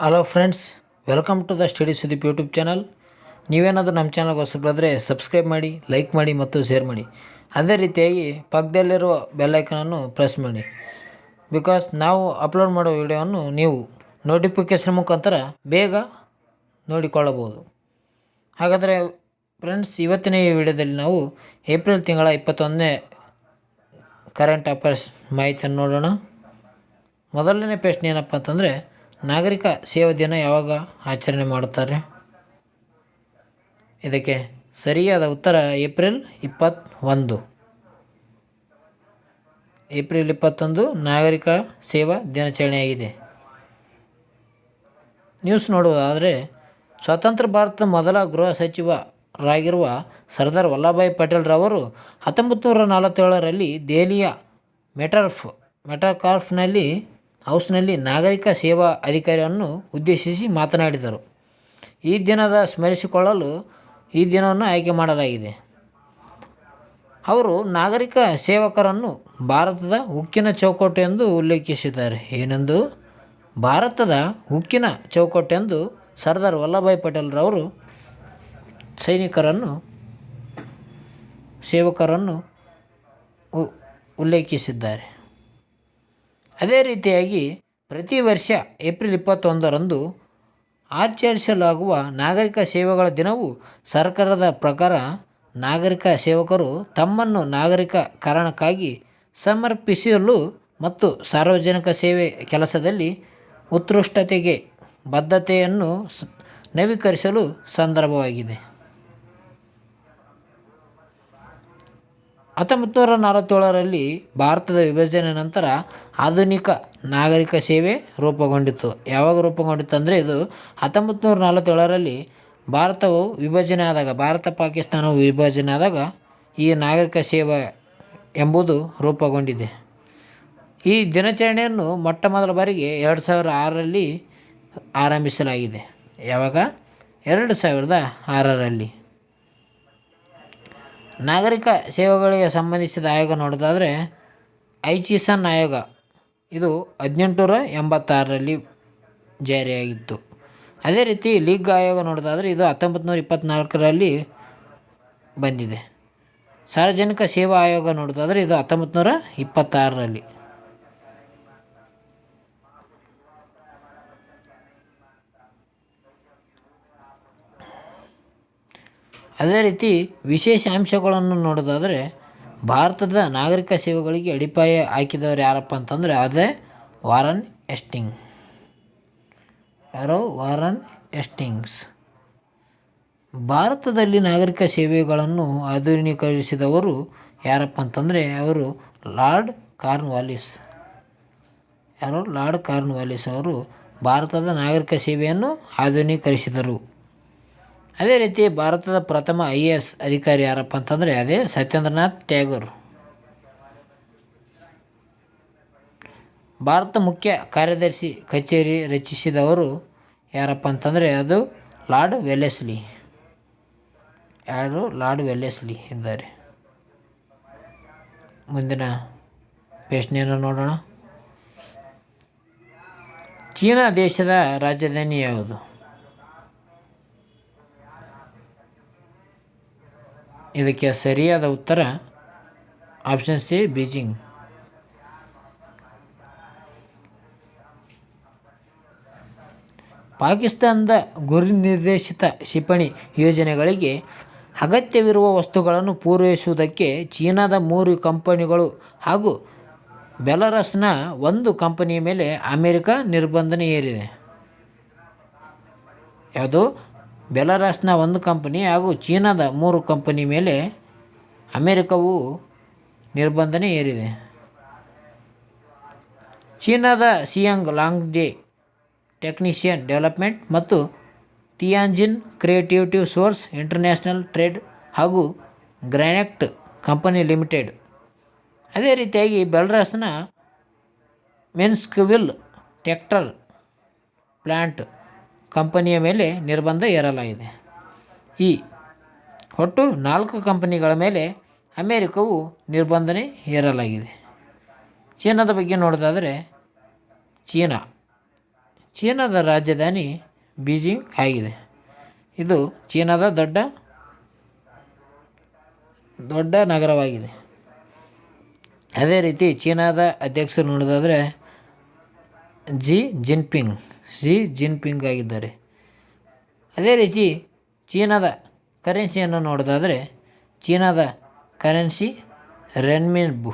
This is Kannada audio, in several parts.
Hello friends, welcome to the study Sudeep YouTube channel. ನೀವೇನಾದರೂ ನಮ್ಮ ಚಾನಲ್ಗೆ ಹೊಸಬರಾದರೆ ಸಬ್ಸ್ಕ್ರೈಬ್ ಮಾಡಿ, ಲೈಕ್ ಮಾಡಿ ಮತ್ತು ಶೇರ್ ಮಾಡಿ. ಅದೇ ರೀತಿಯಾಗಿ ಪಕ್ಕದಲ್ಲಿರುವ ಬೆಲ್ಲೈಕನನ್ನು ಪ್ರೆಸ್ ಮಾಡಿ. ಬಿಕಾಸ್ ನಾವು ಅಪ್ಲೋಡ್ ಮಾಡೋ ವಿಡಿಯೋವನ್ನು ನೀವು ನೋಟಿಫಿಕೇಷನ್ ಮುಖಾಂತರ ಬೇಗ ನೋಡಿಕೊಳ್ಳಬಹುದು. ಹಾಗಾದರೆ ಫ್ರೆಂಡ್ಸ್, ಇವತ್ತಿನ ಈ ವಿಡಿಯೋದಲ್ಲಿ ನಾವು ಏಪ್ರಿಲ್ ತಿಂಗಳ 21ನೇ ಕರೆಂಟ್ ಅಫೇರ್ಸ್ ಮಾಹಿತಿಯನ್ನು ನೋಡೋಣ. ಮೊದಲನೇ ಪ್ರಶ್ನೆ ಏನಪ್ಪ ಅಂತಂದರೆ, ನಾಗರಿಕ ಸೇವಾ ದಿನ ಯಾವಾಗ ಆಚರಣೆ ಮಾಡುತ್ತಾರೆ? ಇದಕ್ಕೆ ಸರಿಯಾದ ಉತ್ತರ ಏಪ್ರಿಲ್ 21. ಏಪ್ರಿಲ್ 21 ನಾಗರಿಕ ಸೇವಾ ದಿನಾಚರಣೆಯಾಗಿದೆ. ನ್ಯೂಸ್ ನೋಡುವುದಾದರೆ, ಸ್ವತಂತ್ರ ಭಾರತದ ಮೊದಲ ಗೃಹ ಸಚಿವರಾಗಿರುವ ಸರ್ದಾರ್ ವಲ್ಲಭಭಾಯಿ ಪಟೇಲ್ರವರು 1947ರಲ್ಲಿ ದೆಹಲಿಯ ಮೆಟಾಕಾರ್ಫ್ನಲ್ಲಿ ಹೌಸ್ನಲ್ಲಿ ನಾಗರಿಕ ಸೇವಾ ಅಧಿಕಾರಿಯನ್ನು ಉದ್ದೇಶಿಸಿ ಮಾತನಾಡಿದರು. ಈ ದಿನದ ಸ್ಮರಿಸಿಕೊಳ್ಳಲು ಈ ದಿನವನ್ನು ಆಯ್ಕೆ ಮಾಡಲಾಗಿದೆ. ಅವರು ನಾಗರಿಕ ಸೇವಕರನ್ನು ಭಾರತದ ಉಕ್ಕಿನ ಚೌಕಟ್ಟು ಎಂದು ಉಲ್ಲೇಖಿಸಿದ್ದಾರೆ. ಏನೆಂದು? ಭಾರತದ ಉಕ್ಕಿನ ಚೌಕಟ್ಟು ಎಂದು ಸರ್ದಾರ್ ವಲ್ಲಭಭಾಯಿ ಪಟೇಲ್ರವರು ಸೇವಕರನ್ನು ಉಲ್ಲೇಖಿಸಿದ್ದಾರೆ. ಅದೇ ರೀತಿಯಾಗಿ ಪ್ರತಿ ವರ್ಷ ಏಪ್ರಿಲ್ 21ರಂದು ಆಚರಿಸಲಾಗುವ ನಾಗರಿಕ ಸೇವೆಗಳ ದಿನವು ಸರ್ಕಾರದ ಪ್ರಕಾರ ನಾಗರಿಕ ಸೇವಕರು ತಮ್ಮನ್ನು ನಾಗರಿಕ ಕಾರಣಕ್ಕಾಗಿ ಸಮರ್ಪಿಸಲು ಮತ್ತು ಸಾರ್ವಜನಿಕ ಸೇವೆ ಕೆಲಸದಲ್ಲಿ ಉತ್ಕೃಷ್ಟತೆಗೆ ಬದ್ಧತೆಯನ್ನು ನವೀಕರಿಸಲು ಸಂದರ್ಭವಾಗಿದೆ. 1947ರಲ್ಲಿ ಭಾರತದ ವಿಭಜನೆ ನಂತರ ಆಧುನಿಕ ನಾಗರಿಕ ಸೇವೆ ರೂಪುಗೊಂಡಿತು. ಯಾವಾಗ ರೂಪುಗೊಂಡಿತು ಅಂದರೆ, ಇದು 1947ರಲ್ಲಿ ಭಾರತವು ವಿಭಜನೆ ಆದಾಗ, ಭಾರತ ಪಾಕಿಸ್ತಾನವು ವಿಭಜನೆ ಆದಾಗ ಈ ನಾಗರಿಕ ಸೇವೆ ಎಂಬುದು ರೂಪುಗೊಂಡಿದೆ. ಈ ದಿನಾಚರಣೆಯನ್ನು ಮೊಟ್ಟ ಮೊದಲ ಬಾರಿಗೆ 2006ರಲ್ಲಿ ಆರಂಭಿಸಲಾಗಿದೆ. ಯಾವಾಗ? 2006ರಲ್ಲಿ. ನಾಗರಿಕ ಸೇವೆಗಳಿಗೆ ಸಂಬಂಧಿಸಿದ ಆಯೋಗ ನೋಡೋದಾದರೆ, ಐಚಿಸನ್ ಆಯೋಗ ಇದು 1886ರಲ್ಲಿ ಜಾರಿಯಾಗಿತ್ತು. ಅದೇ ರೀತಿ ಲೀಗ್ ಆಯೋಗ ನೋಡೋದಾದರೆ ಇದು 1924ರಲ್ಲಿ ಬಂದಿದೆ. ಸಾರ್ವಜನಿಕ ಸೇವಾ ಆಯೋಗ ನೋಡೋದಾದರೆ ಇದು 1926ರಲ್ಲಿ. ಅದೇ ರೀತಿ ವಿಶೇಷ ಅಂಶಗಳನ್ನು ನೋಡೋದಾದರೆ, ಭಾರತದ ನಾಗರಿಕ ಸೇವೆಗಳಿಗೆ ಅಡಿಪಾಯ ಹಾಕಿದವರು ಯಾರಪ್ಪ ಅಂತಂದರೆ ಅದೇ ವಾರನ್ ಹೇಸ್ಟಿಂಗ್ಸ್. Warren Hastings. ಭಾರತದಲ್ಲಿ ನಾಗರಿಕ ಸೇವೆಗಳನ್ನು ಆಧುನೀಕರಿಸಿದವರು ಯಾರಪ್ಪ ಅಂತಂದರೆ ಅವರು ಲಾರ್ಡ್ ಕಾರ್ನ್ವಾಲಿಸ್. ಲಾರ್ಡ್ ಕಾರ್ನ್ವಾಲಿಸ್ ಅವರು ಭಾರತದ ನಾಗರಿಕ ಸೇವೆಯನ್ನು ಆಧುನೀಕರಿಸಿದರು. ಅದೇ ರೀತಿ ಭಾರತದ ಪ್ರಥಮ IAS ಅಧಿಕಾರಿ ಯಾರಪ್ಪ ಅಂತಂದರೆ ಅದೇ ಸತ್ಯೇಂದ್ರನಾಥ್ ಟ್ಯಾಗೋರ್. ಭಾರತ ಮುಖ್ಯ ಕಾರ್ಯದರ್ಶಿ ಕಚೇರಿ ರಚಿಸಿದವರು ಯಾರಪ್ಪ ಅಂತಂದರೆ ಅದು ಲಾರ್ಡ್ ವೆಲ್ಲೆಸ್ಲಿ. ಲಾರ್ಡ್ ವೆಲ್ಲೆಸ್ಲಿ ಇದ್ದಾರೆ. ಮುಂದಿನ ಪ್ರಶ್ನೆಯನ್ನು ನೋಡೋಣ. ಚೀನಾ ದೇಶದ ರಾಜಧಾನಿ ಯಾವುದು? ಇದಕ್ಕೆ ಸರಿಯಾದ ಉತ್ತರ ಆಪ್ಷನ್ ಸಿ, ಬೀಜಿಂಗ್. ಪಾಕಿಸ್ತಾನದ ಗುರಿ ನಿರ್ದೇಶಿತ ಕ್ಷಿಪಣಿ ಯೋಜನೆಗಳಿಗೆ ಅಗತ್ಯವಿರುವ ವಸ್ತುಗಳನ್ನು ಪೂರೈಸುವುದಕ್ಕೆ ಚೀನಾದ 3 ಕಂಪನಿಗಳು ಹಾಗೂ ಬೆಲಾರಸ್ನ 1 ಕಂಪನಿಯ ಮೇಲೆ ಅಮೆರಿಕ ನಿರ್ಬಂಧನೆ ಹೇರಿದೆ. ಯಾವುದು? ಬೆಲಾರಸ್ನ 1 ಕಂಪನಿ ಹಾಗೂ ಚೀನಾದ 3 ಕಂಪನಿ ಮೇಲೆ ಅಮೆರಿಕವು ನಿರ್ಬಂಧನೆ ಹೇರಿದೆ. ಚೀನಾದ ಸಿಯಾಂಗ್ ಲಾಂಗ್ಡೆ ಟೆಕ್ನಿಷಿಯನ್ ಡೆವಲಪ್ಮೆಂಟ್ ಮತ್ತು ತಿಯಾನ್ಜಿನ್ ಕ್ರಿಯೇಟಿವ್ ಸೋರ್ಸ್ ಇಂಟರ್ನ್ಯಾಷನಲ್ ಟ್ರೇಡ್ ಹಾಗೂ ಗ್ರಾನೆಟ್ ಕಂಪನಿ ಲಿಮಿಟೆಡ್. ಅದೇ ರೀತಿಯಾಗಿ ಬೆಲಾರಸ್ನ ಮಿನ್ಸ್ಕ್ವಿಲ್ ಟ್ರ್ಯಾಕ್ಟರ್ ಪ್ಲಾಂಟ್ ಕಂಪನಿಯ ಮೇಲೆ ನಿರ್ಬಂಧ ಹೇರಲಾಗಿದೆ. ಈ ಒಟ್ಟು 4 ಕಂಪನಿಗಳ ಮೇಲೆ ಅಮೆರಿಕವು ನಿರ್ಬಂಧನೆ ಹೇರಲಾಗಿದೆ. ಚೀನಾದ ಬಗ್ಗೆ ನೋಡೋದಾದರೆ, ಚೀನಾದ ರಾಜಧಾನಿ ಬೀಜಿಂಗ್ ಆಗಿದೆ. ಇದು ಚೀನಾದ ದೊಡ್ಡ ನಗರವಾಗಿದೆ. ಅದೇ ರೀತಿ ಚೀನಾದ ಅಧ್ಯಕ್ಷರು ನೋಡೋದಾದರೆ ಜಿ ಜಿನ್ಪಿಂಗ್ ಆಗಿದ್ದಾರೆ. ಅದೇ ರೀತಿ ಚೀನಾದ ಕರೆನ್ಸಿಯನ್ನು ನೋಡೋದಾದರೆ ಚೀನಾದ ಕರೆನ್ಸಿ ರೆನ್ಮಿನ್ಬಿ.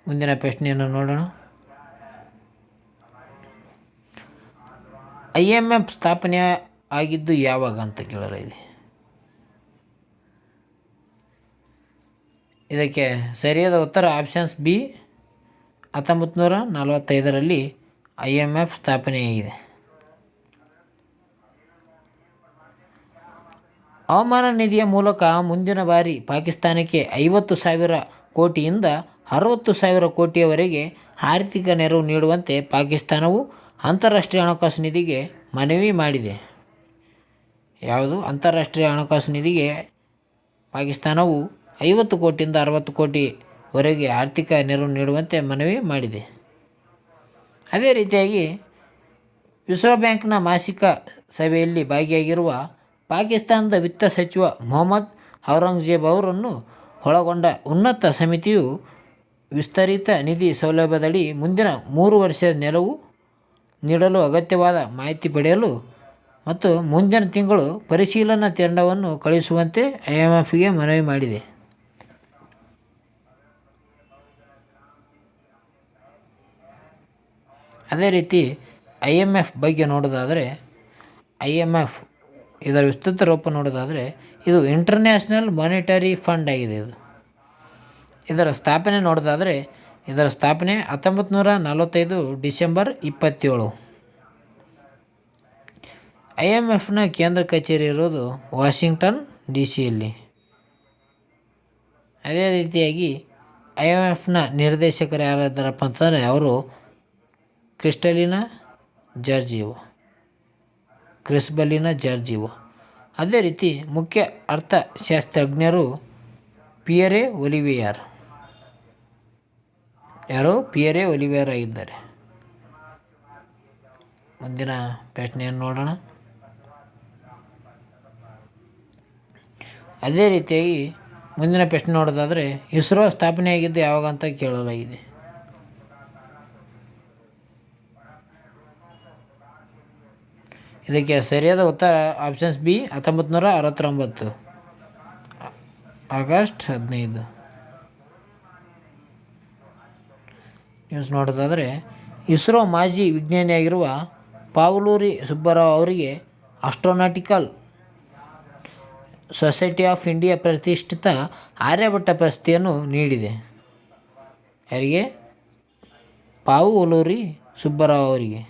ಮುಂದಿನ ಪ್ರಶ್ನೆಯನ್ನು ನೋಡೋಣ. IMF ಸ್ಥಾಪನೆ ಆಗಿದ್ದು ಯಾವಾಗ ಅಂತ ಕೇಳಲಾಗಿದೆ. ಇದಕ್ಕೆ ಸರಿಯಾದ ಉತ್ತರ ಆಪ್ಷನ್ಸ್ ಬಿ, 1945ರಲ್ಲಿ IMF ಸ್ಥಾಪನೆಯಾಗಿದೆ. ಹವಾಮಾನ ನಿಧಿಯ ಮೂಲಕ ಮುಂದಿನ ಬಾರಿ ಪಾಕಿಸ್ತಾನಕ್ಕೆ 50,000 ಕೋಟಿಯಿಂದ 60,000 ಕೋಟಿಯವರೆಗೆ ಆರ್ಥಿಕ ನೆರವು ನೀಡುವಂತೆ ಪಾಕಿಸ್ತಾನವು ಅಂತಾರಾಷ್ಟ್ರೀಯ ಹಣಕಾಸು ನಿಧಿಗೆ ಮನವಿ ಮಾಡಿದೆ. ಯಾವುದು? ಅಂತಾರಾಷ್ಟ್ರೀಯ ಹಣಕಾಸು ನಿಧಿಗೆ ಪಾಕಿಸ್ತಾನವು 50 ಕೋಟಿಯಿಂದ 60 ಕೋಟಿವರೆಗೆ ಆರ್ಥಿಕ ನೆರವು ನೀಡುವಂತೆ ಮನವಿ ಮಾಡಿದೆ. ಅದೇ ರೀತಿಯಾಗಿ ವಿಶ್ವ ಬ್ಯಾಂಕ್ನ ಮಾಸಿಕ ಸಭೆಯಲ್ಲಿ ಭಾಗಿಯಾಗಿರುವ ಪಾಕಿಸ್ತಾನದ ವಿತ್ತ ಸಚಿವ ಮೊಹಮ್ಮದ್ ಔರಂಗಜೇಬ್ ಅವರನ್ನು ಒಳಗೊಂಡ ಉನ್ನತ ಸಮಿತಿಯು ವಿಸ್ತರಿತ ನಿಧಿ ಸೌಲಭ್ಯದಡಿ ಮುಂದಿನ 3 ವರ್ಷದ ನೆರವು ನೀಡಲು ಅಗತ್ಯವಾದ ಮಾಹಿತಿ ಪಡೆಯಲು ಮತ್ತು ಮುಂದಿನ ತಿಂಗಳು ಪರಿಶೀಲನಾ ತಂಡವನ್ನು ಕಳುಹಿಸುವಂತೆ IMFಗೆ ಮನವಿ ಮಾಡಿದೆ. ಅದೇ ರೀತಿ IMF ಬಗ್ಗೆ ನೋಡೋದಾದರೆ IMF ಇದರ ವಿಸ್ತೃತ ರೂಪ ನೋಡೋದಾದರೆ ಇದು ಇಂಟರ್ನ್ಯಾಷನಲ್ ಮಾನಿಟರಿ ಫಂಡ್ ಆಗಿದೆ. ಇದರ ಸ್ಥಾಪನೆ ನೋಡೋದಾದರೆ ಇದರ ಸ್ಥಾಪನೆ 1945 ಡಿಸೆಂಬರ್ 27. IMFನ ಕೇಂದ್ರ ಕಚೇರಿ ಇರೋದು ವಾಷಿಂಗ್ಟನ್ DC. ಅದೇ ರೀತಿಯಾಗಿ IMFನ ನಿರ್ದೇಶಕರು ಯಾರಿದ್ದಾರಪ್ಪ ಅಂತಂದರೆ ಅವರು ಕ್ರಿಸ್ಬಲಿನಾ ಜಾರ್ಜಿಯೋ. ಅದೇ ರೀತಿ ಮುಖ್ಯ ಅರ್ಥಶಾಸ್ತ್ರಜ್ಞರು ಪಿಯರೆ ಒಲಿವಿಯರ್ ಆಗಿದ್ದಾರೆ. ಮುಂದಿನ ಪ್ರಶ್ನೆಯನ್ನು ನೋಡೋಣ. ಅದೇ ರೀತಿಯಾಗಿ ಮುಂದಿನ ಪ್ರಶ್ನೆ ನೋಡೋದಾದರೆ ಇಸ್ರೋ ಸ್ಥಾಪನೆಯಾಗಿದ್ದು ಯಾವಾಗ ಅಂತ ಕೇಳಲಾಗಿದೆ. ಇದಕ್ಕೆ ಸರಿಯಾದ ಉತ್ತರ ಆಪ್ಷನ್ಸ್ ಬಿ, 1969 ಆಗಸ್ಟ್ 15. ನ್ಯೂಸ್ ನೋಡೋದಾದರೆ ಇಸ್ರೋ ಮಾಜಿ ವಿಜ್ಞಾನಿಯಾಗಿರುವ ಪಾವಲೂರಿ ಸುಬ್ಬರಾವ್ ಅವರಿಗೆ ಆಸ್ಟ್ರೋನಾಟಿಕಲ್ ಸೊಸೈಟಿ ಆಫ್ ಇಂಡಿಯಾ ಪ್ರತಿಷ್ಠಿತ ಆರ್ಯಭಟ್ಟ ಪ್ರಶಸ್ತಿಯನ್ನು ನೀಡಿದೆ. ಯಾರಿಗೆ? ಪಾವಲೂರಿ ಸುಬ್ಬರಾವ್ ಅವರಿಗೆ.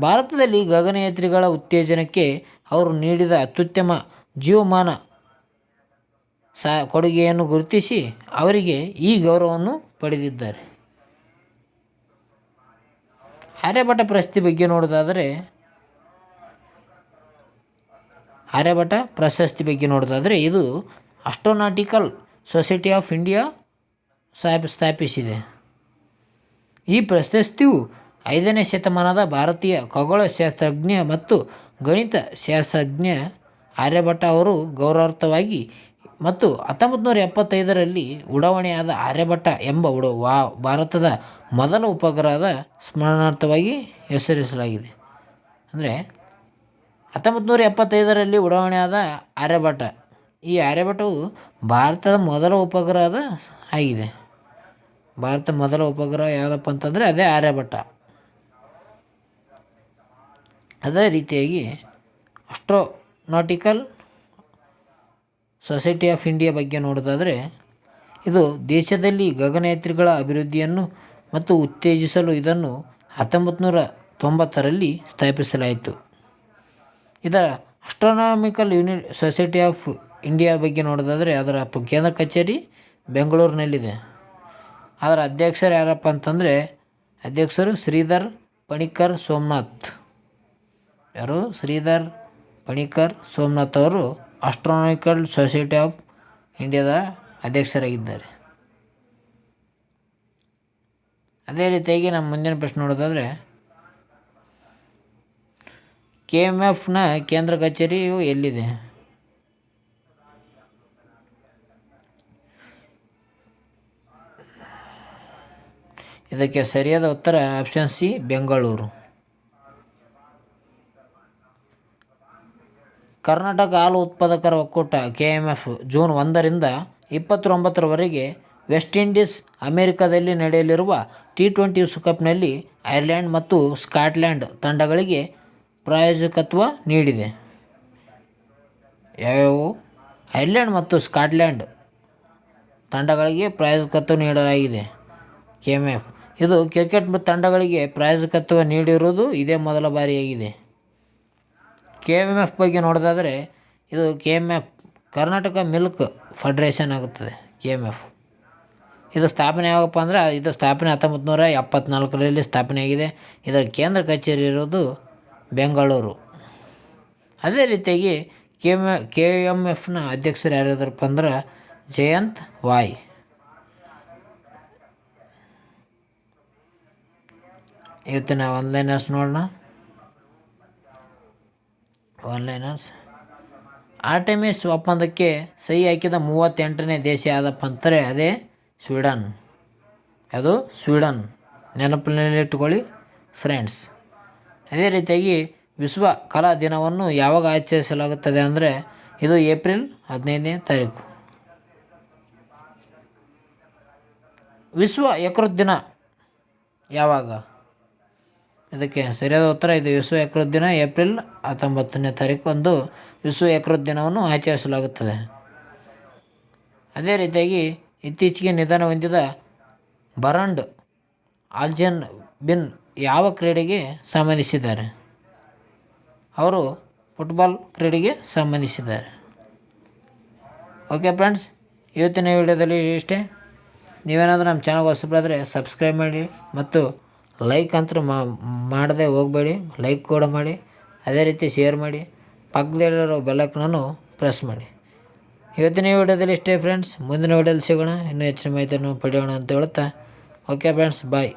ಭಾರತದಲ್ಲಿ ಗಗನಯಾತ್ರಿಗಳ ಉತ್ತೇಜನಕ್ಕೆ ಅವರು ನೀಡಿದ ಅತ್ಯುತ್ತಮ ಜೀವಮಾನ ಕೊಡುಗೆಯನ್ನು ಗುರುತಿಸಿ ಅವರಿಗೆ ಈ ಗೌರವವನ್ನು ಪಡೆದಿದ್ದಾರೆ. ಆರ್ಯಭಟ ಪ್ರಶಸ್ತಿ ಬಗ್ಗೆ ನೋಡೋದಾದರೆ ಇದು ಆಸ್ಟ್ರೋನಾಟಿಕಲ್ ಸೊಸೈಟಿ ಆಫ್ ಇಂಡಿಯಾ ಸ್ಥಾಪಿಸಿದೆ. ಈ ಪ್ರಶಸ್ತಿಯು 5ನೇ ಶತಮಾನದ ಭಾರತೀಯ ಖಗೋಳಶಾಸ್ತ್ರಜ್ಞ ಮತ್ತು ಗಣಿತ ಶಾಸ್ತ್ರಜ್ಞ ಆರ್ಯಭಟ ಅವರು ಗೌರವಾರ್ಥವಾಗಿ ಮತ್ತು 1975ರಲ್ಲಿ ಉಡಾವಣೆಯಾದ ಆರ್ಯಭಟ ಎಂಬ ಭಾರತದ ಮೊದಲ ಉಪಗ್ರಹದ ಸ್ಮರಣಾರ್ಥವಾಗಿ ಹೆಸರಿಸಲಾಗಿದೆ. ಅಂದರೆ 1975ರಲ್ಲಿ ಉಡಾವಣೆಯಾದ ಆರ್ಯಭಟ, ಈ ಆರ್ಯಭಟವು ಭಾರತದ ಮೊದಲ ಉಪಗ್ರಹದ ಆಗಿದೆ. ಭಾರತದ ಮೊದಲ ಉಪಗ್ರಹ ಯಾವುದಪ್ಪ ಅಂತಂದರೆ ಅದೇ ಆರ್ಯಭಟ. ಅದೇ ರೀತಿಯಾಗಿ ಆಸ್ಟ್ರೋನಾಟಿಕಲ್ ಸೊಸೈಟಿ ಆಫ್ ಇಂಡಿಯಾ ಬಗ್ಗೆ ನೋಡೋದಾದರೆ ಇದು ದೇಶದಲ್ಲಿ ಗಗನಯಾತ್ರಿಗಳ ಅಭಿವೃದ್ಧಿಯನ್ನು ಮತ್ತು ಉತ್ತೇಜಿಸಲು ಇದನ್ನು 1990ರಲ್ಲಿ ಸ್ಥಾಪಿಸಲಾಯಿತು. ಇದರ ಆಸ್ಟ್ರಾನಾಮಿಕಲ್ ಸೊಸೈಟಿ ಆಫ್ ಇಂಡಿಯಾ ಬಗ್ಗೆ ನೋಡೋದಾದರೆ ಅದರ ಕೇಂದ್ರ ಕಚೇರಿ ಬೆಂಗಳೂರಿನಲ್ಲಿದೆ. ಅದರ ಅಧ್ಯಕ್ಷರು ಯಾರಪ್ಪ ಅಂತಂದರೆ ಅಧ್ಯಕ್ಷರು ಶ್ರೀಧರ್ ಪಣಿಕ್ಕರ್ ಸೋಮನಾಥ್. ಯಾರು? ಶ್ರೀಧರ್ ಪಣಿಕ್ಕರ್ ಸೋಮನಾಥ್ ಅವರು ಆಸ್ಟ್ರಾನಾಮಿಕಲ್ ಸೊಸೈಟಿ ಆಫ್ ಇಂಡಿಯಾದ ಅಧ್ಯಕ್ಷರಾಗಿದ್ದಾರೆ. ಅದೇ ರೀತಿಯಾಗಿ ನಮ್ಮ ಮುಂದಿನ ಪ್ರಶ್ನೆ ನೋಡೋದಾದರೆ KMFನ ಕೇಂದ್ರ ಕಚೇರಿಯು ಎಲ್ಲಿದೆ? ಇದಕ್ಕೆ ಸರಿಯಾದ ಉತ್ತರ ಆಪ್ಷನ್ ಸಿ, ಬೆಂಗಳೂರು. ಕರ್ನಾಟಕ ಹಾಲು ಉತ್ಪಾದಕರ ಒಕ್ಕೂಟ KMF ಜೂನ್ 1ರಿಂದ 29ರವರೆಗೆ ವೆಸ್ಟ್ ಇಂಡೀಸ್, ಅಮೆರಿಕದಲ್ಲಿ ನಡೆಯಲಿರುವ T20 ವಿಶ್ವಕಪ್ನಲ್ಲಿ ಐರ್ಲೆಂಡ್ ಮತ್ತು ಸ್ಕಾಟ್ಲೆಂಡ್ ತಂಡಗಳಿಗೆ ಪ್ರಾಯೋಜಕತ್ವ ನೀಡಿದೆ. ಯಾವ್ಯಾವು? ಐರ್ಲೆಂಡ್ ಮತ್ತು ಸ್ಕಾಟ್ಲೆಂಡ್ ತಂಡಗಳಿಗೆ ಪ್ರಾಯೋಜಕತ್ವ ನೀಡಲಾಗಿದೆ KMF. ಇದು ಕ್ರಿಕೆಟ್ ತಂಡಗಳಿಗೆ ಪ್ರಾಯೋಜಕತ್ವ ನೀಡಿರುವುದು ಇದೇ ಮೊದಲ ಬಾರಿಯಾಗಿದೆ. KMF ಬಗ್ಗೆ ನೋಡೋದಾದರೆ ಇದು KMF ಕರ್ನಾಟಕ ಮಿಲ್ಕ್ ಫೆಡರೇಷನ್ ಆಗುತ್ತದೆ. KMF ಇದು ಸ್ಥಾಪನೆ ಯಾವಾಗಪ್ಪ ಅಂದರೆ ಇದು ಸ್ಥಾಪನೆ 1974ರಲ್ಲಿ ಸ್ಥಾಪನೆಯಾಗಿದೆ. ಇದರ ಕೇಂದ್ರ ಕಚೇರಿ ಇರೋದು ಬೆಂಗಳೂರು. ಅದೇ ರೀತಿಯಾಗಿ KMFನ ಅಧ್ಯಕ್ಷರು ಯಾರ್ಯಾರಪ್ಪ ಅಂದ್ರೆ ಜಯಂತ್ ವಾಯ್. ಇವತ್ತಿನ ಒನ್ಲೈನರ್ಸ್ ನೋಡೋಣ. ಒನ್ಲೈನರ್ಸ್ ಆರ್ಟೆಮಿಸ್ ಒಪ್ಪಂದಕ್ಕೆ ಸಹಿ ಹಾಕಿದ 38ನೇ ದೇಶ ಯಾವುದಪ್ಪ ಅಂತಾರೆ ಅದೇ ಸ್ವೀಡನ್. ಅದು ಸ್ವೀಡನ್, ನೆನಪಿನಲ್ಲಿಟ್ಟುಕೊಳ್ಳಿ ಫ್ರೆಂಡ್ಸ್. ಅದೇ ರೀತಿಯಾಗಿ ವಿಶ್ವ ಕಲಾ ದಿನವನ್ನು ಯಾವಾಗ ಆಚರಿಸಲಾಗುತ್ತದೆ ಅಂದರೆ ಇದು ಏಪ್ರಿಲ್ 15ನೇ ತಾರೀಕು. ವಿಶ್ವ ಯಕೃತ್ ದಿನ ಯಾವಾಗ? ಇದಕ್ಕೆ ಸರಿಯಾದ ಉತ್ತರ ಇದು ವಿಶ್ವ ಯಕೃತ್ ದಿನ ಏಪ್ರಿಲ್ 19ನೇ ತಾರೀಕು ಅಂದು ವಿಶ್ವ ಯಕೃತ್ ದಿನವನ್ನು ಆಚರಿಸಲಾಗುತ್ತದೆ. ಅದೇ ರೀತಿಯಾಗಿ ಇತ್ತೀಚೆಗೆ ನಿಧನ ಹೊಂದಿದ ಬರಂಡ್ ಆಲ್ಜೆನ್ ಬಿನ್ ಯಾವ ಕ್ರೀಡೆಗೆ ಸಂಬಂಧಿಸಿದ್ದಾರೆ? ಅವರು ಫುಟ್ಬಾಲ್ ಕ್ರೀಡೆಗೆ ಸಂಬಂಧಿಸಿದ್ದಾರೆ. ಓಕೆ ಫ್ರೆಂಡ್ಸ್, ಇವತ್ತಿನ ವಿಡಿಯೋದಲ್ಲಿ ಇಷ್ಟೇ. ನೀವೇನಾದರೂ ನಮ್ಮ ಚಾನಲ್ಗೆ ಹೊಸಬರಾದರೆ ಸಬ್ಸ್ಕ್ರೈಬ್ ಮಾಡಿ ಮತ್ತು ಲೈಕ್ ಅಂತೂ ಮಾಡದೆ ಹೋಗಬೇಡಿ. ಲೈಕ್ ಕೂಡ ಮಾಡಿ, ಅದೇ ರೀತಿ ಶೇರ್ ಮಾಡಿ, ಪಕ್ಕದಲ್ಲಿರೋ ಬೆಲ್ಲೈಕನನ್ನು ಪ್ರೆಸ್ ಮಾಡಿ. ಇವತ್ತಿನ ವಿಡಿಯೋದಲ್ಲಿ ಇಷ್ಟೇ ಫ್ರೆಂಡ್ಸ್. ಮುಂದಿನ ವಿಡಿಯೋದಲ್ಲಿ ಸಿಗೋಣ, ಇನ್ನೂ ಹೆಚ್ಚಿನ ಮಾಹಿತಿಯನ್ನು ಪಡೆಯೋಣ ಅಂತ ಹೇಳ್ತಾ ಓಕೆ ಫ್ರೆಂಡ್ಸ್, ಬಾಯ್.